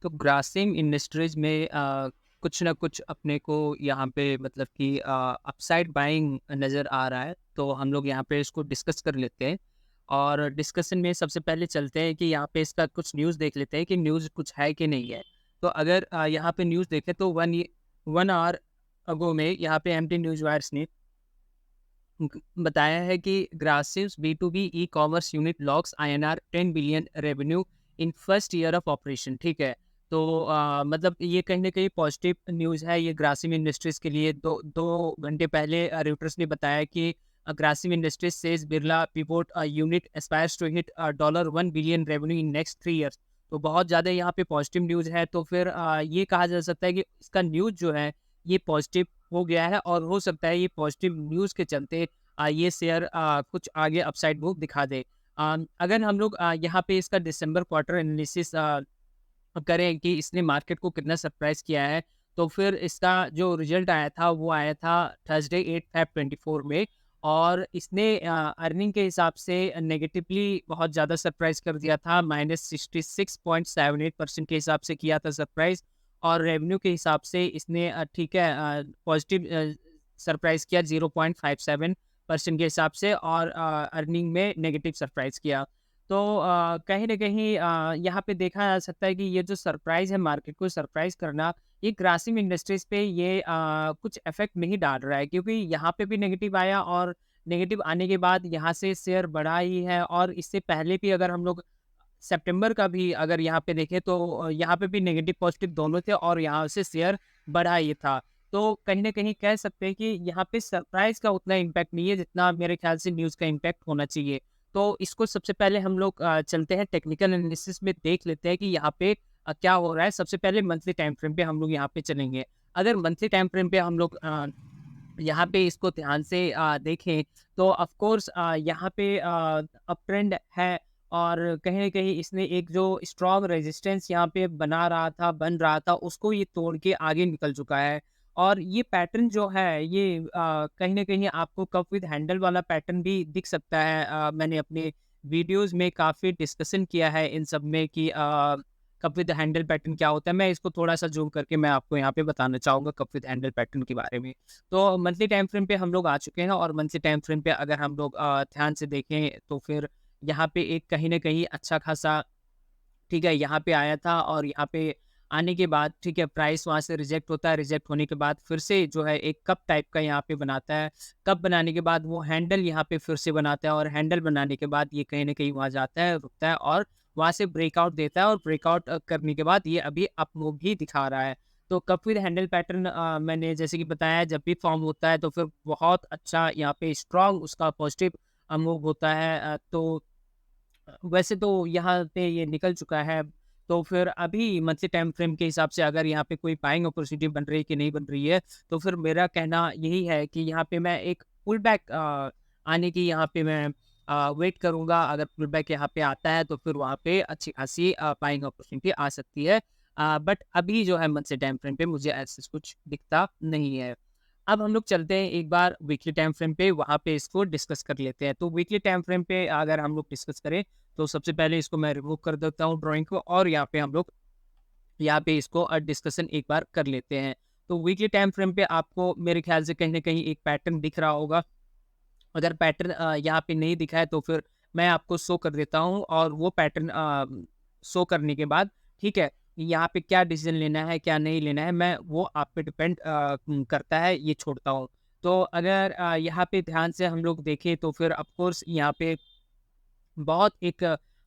तो ग्रासिम इंडस्ट्रीज में कुछ ना कुछ अपने को यहाँ पे मतलब कि अपसाइड बाइंग नज़र आ रहा है। तो हम लोग यहाँ पे इसको डिस्कस कर लेते हैं और डिस्कशन में सबसे पहले चलते हैं कि यहाँ पे इसका कुछ न्यूज़ देख लेते हैं कि न्यूज़ कुछ है कि नहीं है। तो अगर यहाँ पे न्यूज़ देखें तो 1 आवर अगो में यहाँ पे एमटी न्यूज़ वायर्स ने बताया है कि Grasim's B to B e commerce unit logs INR 10 billion revenue in first year of operation. ठीक है। तो मतलब ये कहीं ना कहीं पॉजिटिव न्यूज़ है ये ग्रासिम इंडस्ट्रीज के लिए। दो दो घंटे पहले रॉयटर्स ने बताया कि Grasim industries says Birla pivot unit aspires to hit $1 billion revenue in next 3 years. तो बहुत ज़्यादा यहाँ पे पॉजिटिव न्यूज़ है। तो फिर ये कहा जा सकता है कि इसका न्यूज़ जो है ये पॉजिटिव हो गया है और हो सकता है ये पॉजिटिव न्यूज़ के चलते ये शेयर कुछ आगे अपसाइड मूव दिखा दे। अगर हम लोग यहाँ पे इसका दिसंबर क्वार्टर एनालिसिस करें कि इसने मार्केट को कितना सरप्राइज किया है, तो फिर इसका जो रिजल्ट आया था वो आया था थर्सडे 8 Feb 24 में। और इसने अर्निंग के हिसाब से नेगेटिवली बहुत ज़्यादा सरप्राइज कर दिया था, -66.78% के हिसाब से किया था सरप्राइज। और रेवेन्यू के हिसाब से इसने ठीक है पॉजिटिव सरप्राइज किया 0.57% के हिसाब से। और अर्निंग में नेगेटिव सरप्राइज किया। तो कहीं न कहीं यहाँ पे देखा जा सकता है कि ये जो सरप्राइज़ है, मार्केट को सरप्राइज़ करना, ये ग्रासिम इंडस्ट्रीज़ पे ये कुछ इफ़ेक्ट नहीं डाल रहा है, क्योंकि यहाँ पे भी नेगेटिव आया और नेगेटिव आने के बाद यहाँ से शेयर बढ़ा ही है। और इससे पहले भी अगर हम लोग सितंबर का भी अगर यहाँ पे देखें तो यहाँ पे भी नेगेटिव पॉजिटिव दोनों थे और यहाँ से शेयर बढ़ा ही था। तो कहीं न कहीं कह सकते हैं कि यहाँ पे सरप्राइज़ का उतना इम्पैक्ट नहीं है जितना मेरे ख़्याल से न्यूज़ का इम्पैक्ट होना चाहिए। तो इसको सबसे पहले हम लोग चलते हैं टेक्निकल एनालिसिस में, देख लेते हैं कि यहाँ पे क्या हो रहा है। सबसे पहले मंथली टाइम फ्रेम पे हम लोग यहाँ पे चलेंगे। अगर मंथली टाइम फ्रेम पे हम लोग यहाँ पे इसको ध्यान से देखें तो ऑफ कोर्स यहाँ पे अप ट्रेंड है। और कहीं न कहीं इसने एक जो स्ट्रॉन्ग रेजिस्टेंस यहाँ पे बन रहा था, उसको ये तोड़ के आगे निकल चुका है। और ये पैटर्न जो है ये कहीं न कहीं आपको कप विद हैंडल वाला पैटर्न भी दिख सकता है। मैंने अपने वीडियोज़ में काफ़ी डिस्कशन किया है इन सब में कि कप विद हैंडल पैटर्न क्या होता है। मैं इसको थोड़ा-सा ज़ूम करके मैं आपको यहाँ पे बताना चाहूँगा कप विद हैंडल पैटर्न के बारे में। तो मंथली टाइम फ्रेम पे हम लोग आ चुके हैं और मंथली टाइम फ्रेम पे अगर हम लोग ध्यान से देखें तो फिर यहाँ पे एक कहीं न कहीं अच्छा खासा ठीक है, यहाँ पे आया था। और यहाँ पे आने के बाद ठीक है, प्राइस वहाँ से रिजेक्ट होता है। रिजेक्ट होने के बाद फिर से जो है एक कप टाइप का यहाँ पे बनाता है। कप बनाने के बाद वो हैंडल यहाँ पे फिर से बनाता है और हैंडल बनाने के बाद ये कहीं न कहीं वहाँ जाता है, रुकता है और वहाँ से ब्रेकआउट देता है। और ब्रेकआउट करने के बाद ये अभी अप मूव ही दिखा रहा है। तो कप विद हैंडल पैटर्न मैंने जैसे कि बताया, जब भी फॉर्म होता है तो फिर बहुत अच्छा यहाँ पे स्ट्रॉन्ग उसका पॉजिटिव मूव होता है। तो वैसे तो यहाँ पे ये निकल चुका है। तो फिर अभी मंथली टाइम फ्रेम के हिसाब से अगर यहाँ पे कोई बाइंग अपॉर्चुनिटी बन रही है कि नहीं बन रही है, तो फिर मेरा कहना यही है कि यहाँ पे मैं एक पुल बैक आने की यहाँ पे मैं वेट करूँगा। अगर पुल बैक यहाँ पे आता है तो फिर वहाँ पे अच्छी खासी बाइंग अपॉर्चुनिटी आ सकती है। बट अभी जो है मंथली टाइम फ्रेम पे मुझे ऐसा कुछ दिखता नहीं है। अब हम लोग चलते हैं एक बार वीकली टाइम फ्रेम पे, वहाँ पे इसको डिस्कस कर लेते हैं। तो वीकली टाइम फ्रेम पे अगर हम लोग डिस्कस करें तो सबसे पहले इसको मैं रिमूव कर देता हूँ ड्राइंग को और यहाँ पे हम लोग यहाँ पे इसको डिस्कशन एक बार कर लेते हैं। तो वीकली टाइम फ्रेम पे आपको मेरे ख्याल से कहीं न कहीं एक पैटर्न दिख रहा होगा। अगर पैटर्न यहाँ पे नहीं दिखा है तो फिर मैं आपको शो कर देता हूँ। और वो पैटर्न शो करने के बाद ठीक है, यहाँ पे क्या डिसीजन लेना है क्या नहीं लेना है, मैं वो आप पे डिपेंड करता है, ये छोड़ता हूँ। तो अगर यहाँ पे ध्यान से हम लोग देखें तो फिर ऑफ कोर्स यहाँ पे बहुत एक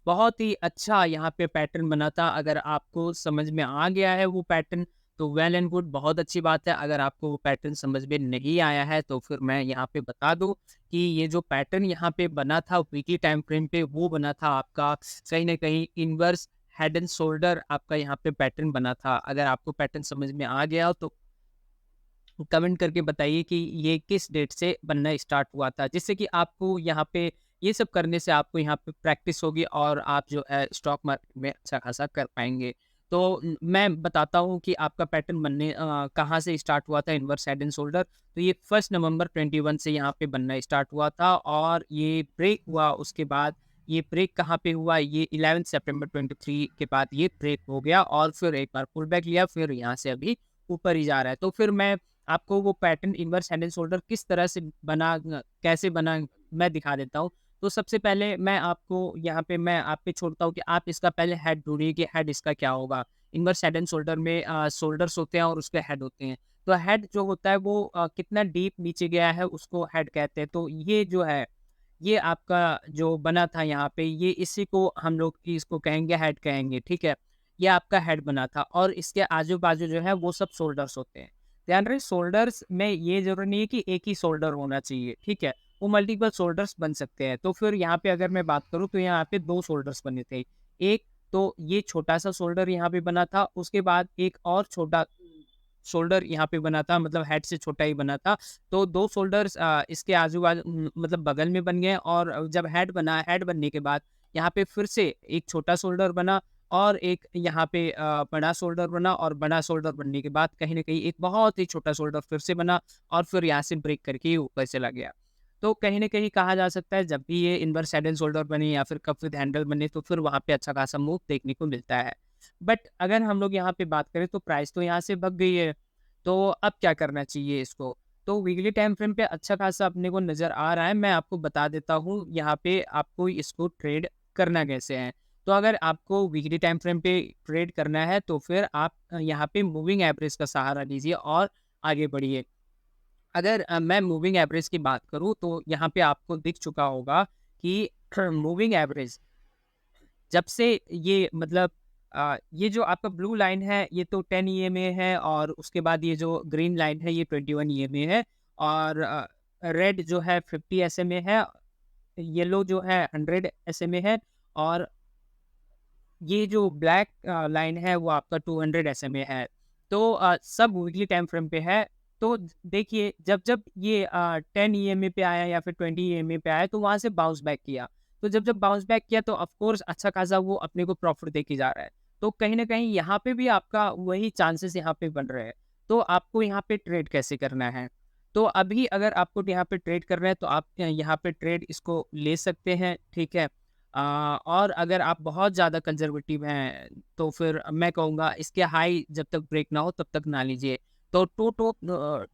बहुत ही अच्छा यहाँ पे पैटर्न बना था। अगर आपको समझ में आ गया है वो पैटर्न तो वेल एंड गुड, बहुत अच्छी बात है। अगर आपको वो पैटर्न समझ में नहीं आया है तो फिर मैं यहाँ पे बता दूं कि ये जो पैटर्न यहाँ पे बना था वीकली टाइम फ्रेम पे, वो बना था आपका कहीं ना कहीं इनवर्स हेड एंड शोल्डर आपका यहाँ पे पैटर्न बना था। अगर आपको पैटर्न समझ में आ गया हो तो कमेंट करके बताइए कि ये किस डेट से बनना स्टार्ट हुआ था, जिससे कि आपको यहाँ पे ये सब करने से आपको यहाँ पे प्रैक्टिस होगी और आप जो है स्टॉक मार्केट में अच्छा खासा कर पाएंगे। तो मैं बताता हूँ कि आपका पैटर्न बनने कहाँ से स्टार्ट हुआ था, इनवर्स हेड एंड शोल्डर। तो ये 1 नवंबर 21 से यहाँ पे बनना स्टार्ट हुआ था और ये ब्रेक हुआ उसके बाद ये ब्रेक कहाँ पे हुआ, ये 11 सितंबर 23 के बाद ये ब्रेक हो गया और फिर एक बार पुल बैक लिया, फिर यहाँ से अभी ऊपर ही जा रहा है। तो फिर मैं आपको वो pattern inverse head and shoulder किस तरह से बना, कैसे बना, मैं दिखा देता हूँ। तो सबसे पहले मैं आपको यहाँ पे मैं आप पे छोड़ता हूँ कि आप इसका पहले हेड ढूँढिए कि हेड इसका क्या होगा। इनवर्स हेड एंड शोल्डर में शोल्डर्स होते हैं और उसके हेड होते हैं। तो हेड जो होता है वो कितना डीप नीचे गया है उसको हेड कहते हैं। तो ये जो है, ये आपका जो बना था यहाँ पे, ये इसी को हम लोग इसको कहेंगे, हेड कहेंगे, ठीक है? ये आपका हेड बना था और इसके आजू-बाजू जो है वो सब शोल्डर्स होते हैं। ध्यान रहे, शोल्डर्स में ये ज़रूरी नहीं है कि एक ही शोल्डर होना चाहिए, ठीक है? वो मल्टीपल शोल्डर्स बन सकते हैं। तो फिर यहाँ पे अगर मैं बात करूँ तो यहाँ पे 2 शोल्डर्स बने थे। एक तो ये छोटा-सा शोल्डर यहाँ पे बना था, उसके बाद एक और छोटा शोल्डर यहाँ पे बना था, मतलब हेड से छोटा ही बना था। तो 2 शोल्डर्स इसके आजू-बाजू मतलब बगल में बन गए और जब हेड बना, हेड बनने के बाद यहाँ पे फिर से एक छोटा शोल्डर बना और एक यहाँ पे बड़ा शोल्डर बना और बड़ा शोल्डर बनने के बाद कहीं न कहीं एक बहुत ही छोटा शोल्डर फिर से बना और फिर यहाँ से ब्रेक करके ये ऊपर चला गया। तो कहीं न कहीं कहा जा सकता है जब भी ये इनवर्स हेड एंड शोल्डर बने या फिर कप विद हैंडल बने तो फिर वहाँ पे अच्छा खासा मूव देखने को मिलता है। बट अगर हम लोग यहाँ पे बात करें तो प्राइस तो यहाँ से भग गई है। तो अब क्या करना चाहिए इसको? तो वीकली टाइम फ्रेम पे अच्छा खासा अपने को नज़र आ रहा है। मैं आपको बता देता हूँ यहाँ पे आपको इसको ट्रेड करना कैसे है। तो अगर आपको वीकली टाइम फ्रेम पे ट्रेड करना है तो फिर आप यहाँ पे मूविंग एवरेज का सहारा लीजिए और आगे बढ़िए। अगर मैं मूविंग एवरेज की बात करूँ तो यहाँ पे आपको दिख चुका होगा कि मूविंग एवरेज जब से ये मतलब ये जो आपका ब्लू लाइन है ये तो 10 ईएमए है और उसके बाद ये जो ग्रीन लाइन है ये 21 ईएमए है और रेड जो है 50 एसएमए है, येलो जो है 100 एसएमए है और ये जो ब्लैक लाइन है वो आपका 200 एसएमए है। तो सब वीकली टाइम फ्रेम पे है। तो देखिए जब-जब ये 10 ईएमए पे आया या फिर 20 ईएमए पे आया तो वहाँ से बाउंस बैक किया। तो जब-जब बाउंस बैक किया तो ऑफ कोर्स अच्छा खासा वो अपने को प्रॉफिट दे के जा रहा है। तो कहीं न कहीं यहाँ पे भी आपका वही चांसेस यहाँ पे बन रहे हैं। तो आपको यहाँ पे ट्रेड कैसे करना है? तो अभी अगर आपको यहाँ पे ट्रेड करना है तो आप यहाँ पे ट्रेड इसको ले सकते हैं, ठीक है? और अगर आप बहुत ज़्यादा कंज़र्वेटिव हैं, तो फिर मैं कहूँगा इसके हाई जब तक ब्रेक ना हो तब तक ना लीजिए। तो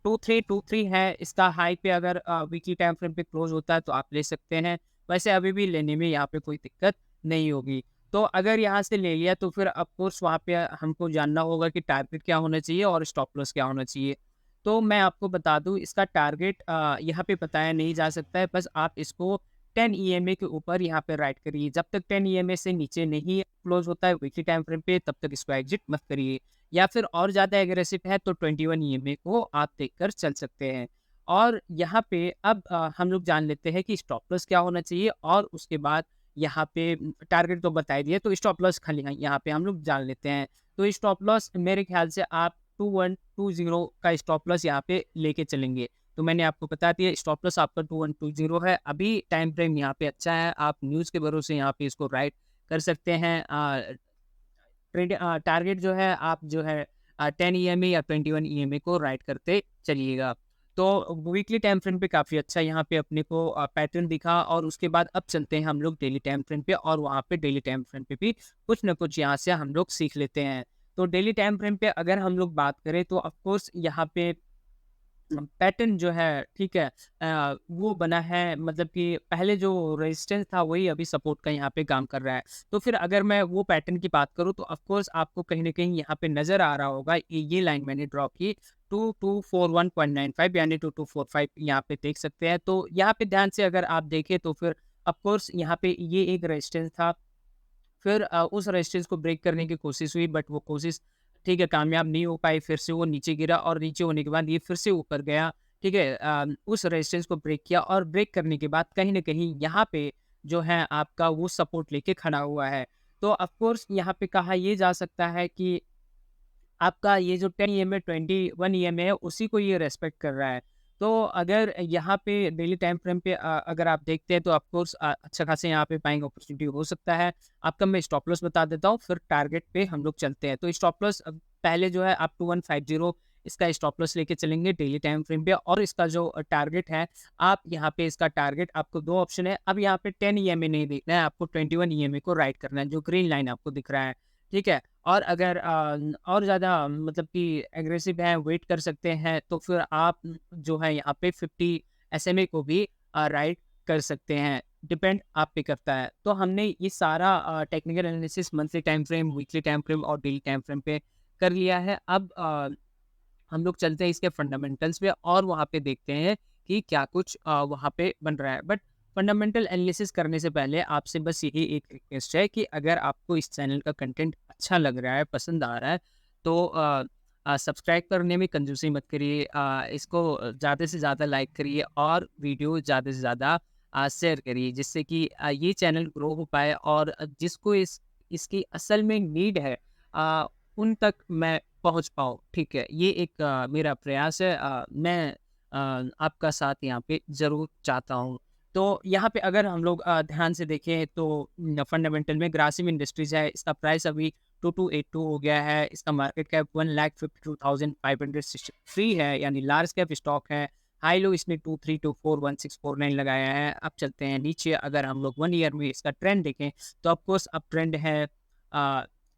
2323 है इसका हाई पे अगर वीकली टाइम फ्रेम पे क्लोज़ होता है तो आप ले सकते हैं। वैसे अभी भी लेने में यहाँ पे कोई दिक्कत नहीं होगी। तो अगर यहाँ से ले लिया तो फिर ऑफ कोर्स वहाँ पे हमको जानना होगा कि टारगेट क्या होना चाहिए और स्टॉप लॉस क्या होना चाहिए। तो मैं आपको बता दूँ इसका टारगेट यहाँ पे बताया नहीं जा सकता है, बस आप इसको 10 ईएमए के ऊपर यहाँ पे राइट करिए। जब तक 10 ईएमए से नीचे नहीं क्लोज़ होता है वीकली टाइम फ्रेम पे तब तक इसको एग्ज़िट मत करिए। या फिर और ज़्यादा एग्रेसिव है तो 21 ईएमए को आप देखकर चल सकते हैं। और यहाँ पे अब हम लोग जान लेते हैं कि स्टॉप लॉस क्या होना चाहिए और उसके बाद यहाँ पे टारगेट तो बता ही दिया, तो स्टॉप लॉस खाली यहाँ पे हम लोग जान लेते हैं। तो स्टॉप लॉस मेरे ख़्याल से आप 2120 का स्टॉप लॉस यहाँ पे लेके चलेंगे। तो मैंने आपको बता दिया स्टॉप लॉस आपका 2120 है। अभी टाइम फ्रेम यहाँ पे अच्छा है, आप न्यूज़ के भरोसे यहाँ पे इसको राइट कर सकते हैं। टारगेट जो है आप जो है 10 ईएमए या 21 ईएमए को राइट करते चलिएगा। तो वीकली टाइम फ्रेम पे काफ़ी अच्छा यहाँ पे अपने को पैटर्न दिखा और उसके बाद अब चलते हैं हम लोग डेली टाइम फ्रेम पे और वहाँ पे डेली टाइम फ्रेम पे भी कुछ ना कुछ यहाँ से हम लोग सीख लेते हैं। तो डेली टाइम फ्रेम पे अगर हम लोग बात करें तो ऑफ कोर्स यहाँ पे पैटर्न जो है, ठीक है, वो बना है, मतलब कि पहले जो रेजिस्टेंस था वही अभी सपोर्ट का यहाँ पे काम कर रहा है। तो फिर अगर मैं वो पैटर्न की बात करूँ तो ऑफ कोर्स आपको कहीं न कहीं यहाँ पे नज़र आ रहा होगा, ये लाइन मैंने ड्रॉ की 2241.95 यानी 2245 यहाँ पे देख सकते हैं। तो यहाँ पे ध्यान से अगर आप देखें तो फिर ऑफ कोर्स यहाँ पे ये एक रेजिस्टेंस था। फिर उस रेजिस्टेंस को ब्रेक करने की कोशिश हुई बट वो कोशिश, ठीक है, कामयाब नहीं हो पाई। फिर से वो नीचे गिरा और नीचे होने के बाद ये फिर से ऊपर गया, ठीक है। उस रेजिस्टेंस को ब्रेक किया और ब्रेक करने के बाद कहीं न कहीं यहाँ पे जो है आपका वो सपोर्ट लेके खड़ा हुआ है। तो ऑफ कोर्स यहाँ पे कहा ये जा सकता है कि आपका ये जो 10 ईएमए 21 ईएमए है उसी को ये रेस्पेक्ट कर रहा है। तो अगर यहाँ पे डेली टाइम फ्रेम पे अगर आप देखते हैं तो ऑफ कोर्स अच्छा खासा यहाँ पे बाइंग अपॉर्चुनिटी हो सकता है। आपका मैं स्टॉप लॉस बता देता हूँ फिर टारगेट पे हम लोग चलते हैं। तो स्टॉप लॉस पहले जो है आप 2150 इसका स्टॉप लॉस लेके चलेंगे डेली टाइम फ्रेम पे, और इसका जो टारगेट है, आप यहाँ पे इसका टारगेट, आपको 2 ऑप्शन है। अब यहाँ पे 10 ईएमए नहीं देखना है, आपको 21 ईएमए को राइट करना है, जो ग्रीन लाइन आपको दिख रहा है, ठीक है? और अगर और ज़्यादा मतलब कि एग्रेसिव है, वेट कर सकते हैं, तो फिर आप जो है यहाँ पे 50 एसएमए को भी राइट कर सकते हैं, डिपेंड आप पे करता है। तो हमने ये सारा technical analysis monthly time frame, weekly time frame और डेली टाइम फ्रेम पे कर लिया है। अब हम लोग चलते हैं इसके फंडामेंटल्स पे और वहाँ पे देखते हैं कि क्या कुछ वहाँ पे बन रहा है। बट फंडामेंटल एनालिसिस करने से पहले आपसे बस यही एक रिक्वेस्ट है कि अगर आपको इस चैनल का कंटेंट अच्छा लग रहा है, पसंद आ रहा है, तो सब्सक्राइब करने में कंजूसी मत करिए। इसको ज़्यादा से ज़्यादा लाइक करिए और वीडियो ज़्यादा से ज़्यादा शेयर करिए, जिससे कि ये चैनल ग्रो हो पाए और जिसको इसकी असल में नीड है, उन तक मैं पहुँच पाऊँ, ठीक है? ये एक मेरा प्रयास है। मैं आपका साथ यहाँ पे ज़रूर चाहता हूँ। तो यहाँ पे अगर हम लोग ध्यान से देखें तो फंडामेंटल में ग्रासिम इंडस्ट्रीज़ है, इसका प्राइस अभी 2282 हो गया है, इसका मार्केट कैप 1,52,563 है, यानी लार्ज कैप स्टॉक है। हाई लो इसने 23241649 लगाया है। अब चलते हैं नीचे, अगर हम लोग 1 ईयर में इसका ट्रेंड देखें, तो ऑफ कोर्स अप ट्रेंड है।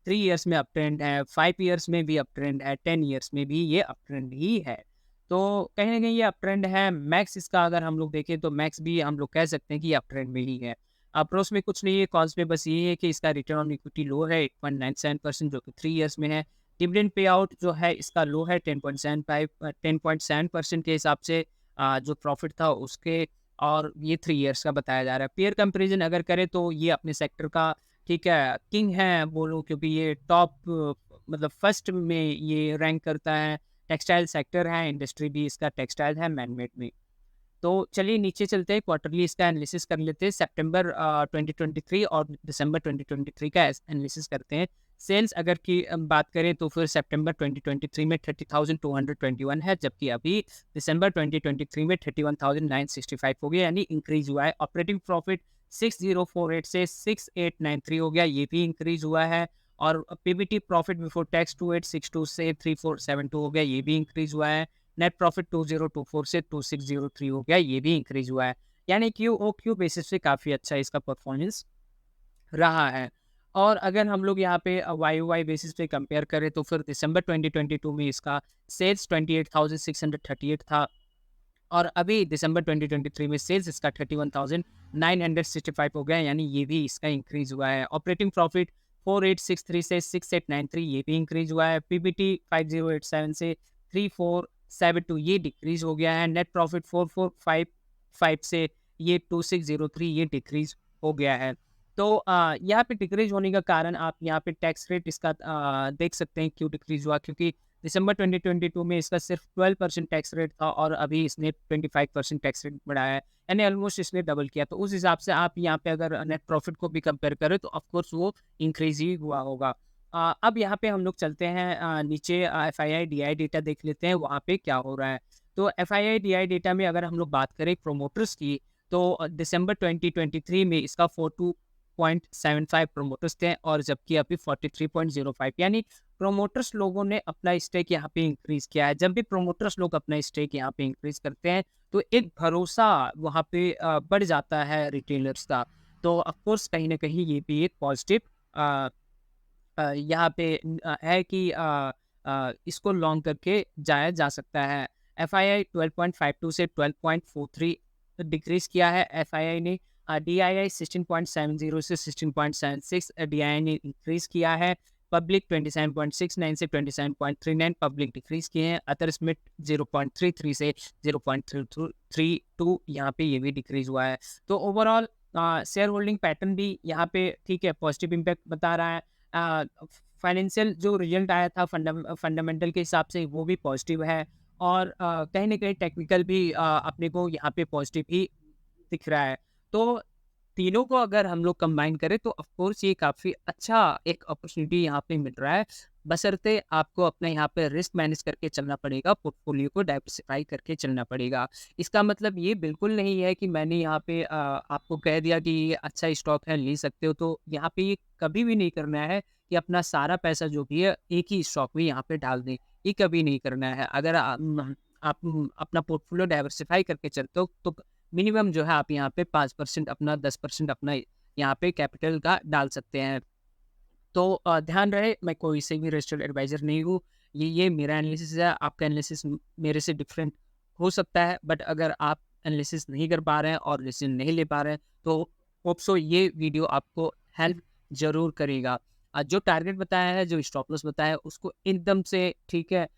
3 ईयर्स में अप ट्रेंड है, 5 ईयर्स में भी अप ट्रेंड है, 10 ईयर्स में भी ये अप ट्रेंड ही है। तो कहीं न कहीं ये अप ट्रेंड है। मैक्स इसका अगर हम लोग देखें तो मैक्स भी हम लोग कह सकते हैं कि अप ट्रेंड में ही है। प्रोस में कुछ नहीं है, कॉन्स में बस ये है कि इसका रिटर्न ऑन इक्विटी लो है 8.97% जो कि 3 ईयर्स में है। डिविडेंड पे आउट जो है इसका लो है 10.7% के हिसाब से, जो प्रॉफिट था उसके, और ये 3 ईयर्स का बताया जा रहा है। पीयर कंपैरिज़न अगर करें तो ये अपने सेक्टर का, ठीक है, किंग है बोलूँ, क्योंकि ये टॉप मतलब फर्स्ट में ये रैंक करता है। टेक्सटाइल सेक्टर है, इंडस्ट्री भी इसका टेक्सटाइल है, मैनमेड में। तो चलिए नीचे चलते हैं, क्वार्टरली इसका एनालिसिस कर लेते हैं। सितंबर 2023 और दिसंबर 2023 का एनालिसिस करते हैं। सेल्स अगर की बात करें तो फिर सितंबर 2023 में 30,221 है, जबकि अभी दिसंबर 2023 में 31,965 हो गया, यानी इंक्रीज हुआ है। ऑपरेटिंग प्रॉफिट 6048 से 6893 हो गया, ये भी इंक्रीज हुआ है। और पीबीटी प्रॉफिट बिफोर टैक्स 2862 से 3472 हो गया, ये भी इंक्रीज हुआ है। नेट प्रॉफिट 2024 से 2603 हो गया, ये भी इंक्रीज हुआ है। यानी क्यू बेसिस पे काफ़ी अच्छा इसका परफॉर्मेंस रहा है। और अगर हम लोग यहाँ पे वाई बेसिस पे कंपेयर करें तो फिर दिसंबर 2022 में इसका सेल्स 28,638 था, और अभी दिसंबर 2023 में सेल्स इसका 31,965 हो गया, यानी ये भी इसका इंक्रीज हुआ है। ऑपरेटिंग प्रॉफिट 4863 से 6893, ये भी इंक्रीज हुआ है। पीबीटी 5087 से 3472, ये डिक्रीज हो गया है। नेट प्रॉफिट 4455 से ये 2603, ये डिक्रीज हो गया है। तो यहाँ पे डिक्रीज होने का कारण आप यहाँ पे टैक्स रेट इसका देख सकते हैं क्यों डिक्रीज हुआ, क्योंकि दिसंबर 2022 में इसका सिर्फ 12% टैक्स रेट था और अभी इसने 25% टैक्स रेट बढ़ाया है, यानी ऑलमोस्ट इसने डबल किया। तो उस हिसाब से आप यहाँ पे अगर नेट प्रॉफिट को भी कंपेयर करें तो ऑफकोर्स वो इंक्रीज ही हुआ होगा। अब यहाँ पे हम लोग चलते हैं नीचे, एफआईआई डीआई डेटा देख लेते हैं वहाँ पे क्या हो रहा है। तो एफआईआई डीआई डेटा में अगर हम लोग बात करें प्रोमोटर्स की, तो दिसंबर 2023 में इसका 42.75 प्रोमोटर्स थे, और जबकि अभी 43.05, यानी प्रोमोटर्स लोगों ने अपना स्टेक यहाँ पे इंक्रीज किया है। जब भी प्रोमोटर्स लोग अपना स्टेक यहाँ पे इंक्रीज करते हैं तो एक भरोसा वहाँ पे बढ़ जाता है रिटेलर्स का। तो ऑफकोर्स कहीं ना कहीं ये भी एक पॉजिटिव यहाँ पे है कि इसको लॉन्ग करके जाया जा सकता है। एफ आई आई 12.52 से 12.43 डिक्रीज किया है एफ आई आई ने। डी आई आई 16.70 से 16.76 डी आई आई ने इंक्रीज किया है। पब्लिक 27.69 से 27.39 पब्लिक डिक्रीज किए हैं। अदर स्मिथ 0.33 से 0.32 यहाँ पे ये भी डिक्रीज हुआ है। तो ओवरऑल शेयर होल्डिंग पैटर्न भी यहाँ पे ठीक है, पॉजिटिव इम्पैक्ट बता रहा है। फाइनेंशियल जो रिजल्ट आया था फंडामेंटल के हिसाब से वो भी पॉजिटिव है, और कहीं ना कहीं टेक्निकल भी अपने को यहाँ पे पॉजिटिव ही दिख रहा है। तो तीनों को अगर हम लोग कंबाइन करें तो ऑफ कोर्स ये काफ़ी अच्छा एक अपॉर्चुनिटी यहाँ पे मिल रहा है, बशर्ते आपको अपने यहाँ पे रिस्क मैनेज करके चलना पड़ेगा, पोर्टफोलियो को डाइवर्सिफाई करके चलना पड़ेगा। इसका मतलब ये बिल्कुल नहीं है कि मैंने यहाँ पे आपको कह दिया कि ये अच्छा स्टॉक है, ले सकते हो। तो यहाँ पे ये कभी भी नहीं करना है कि अपना सारा पैसा जो भी है एक ही स्टॉक में यहाँ पे डाल दें। ये कभी नहीं करना है। अगर आप अपना पोर्टफोलियो डाइवर्सिफ़ाई करके चलते हो, तो मिनिमम जो है आप यहाँ पे 5% अपना, 10% अपना यहाँ पे कैपिटल का डाल सकते हैं। तो ध्यान रहे, मैं कोई से भी रजिस्टर्ड एडवाइज़र नहीं हूँ। ये मेरा एनालिसिस है, आपका एनालिसिस मेरे से डिफरेंट हो सकता है, बट अगर आप एनालिसिस नहीं कर पा रहे हैं और डिसीज़न नहीं ले पा रहे हैं, तो होप सो ये वीडियो आपको हेल्प ज़रूर करेगा। जो टारगेट बताया है, जो स्टॉप लॉस बताया है, उसको एकदम से ठीक है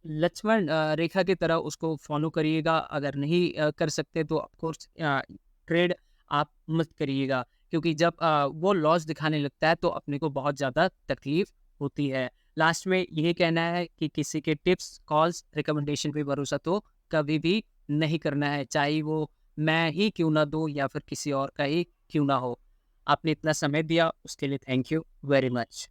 लक्ष्मण रेखा की तरह उसको फॉलो करिएगा। अगर नहीं कर सकते तो ऑफ कोर्स ट्रेड आप मत करिएगा, क्योंकि जब वो लॉस दिखाने लगता है तो अपने को बहुत ज़्यादा तकलीफ होती है। लास्ट में यही कहना है कि किसी के टिप्स, कॉल्स, रिकमेंडेशन पे भरोसा तो कभी भी नहीं करना है, चाहे वो मैं ही क्यों ना दूँ या फिर किसी और का ही क्यों ना हो। आपने इतना समय दिया उसके लिए थैंक यू वेरी मच।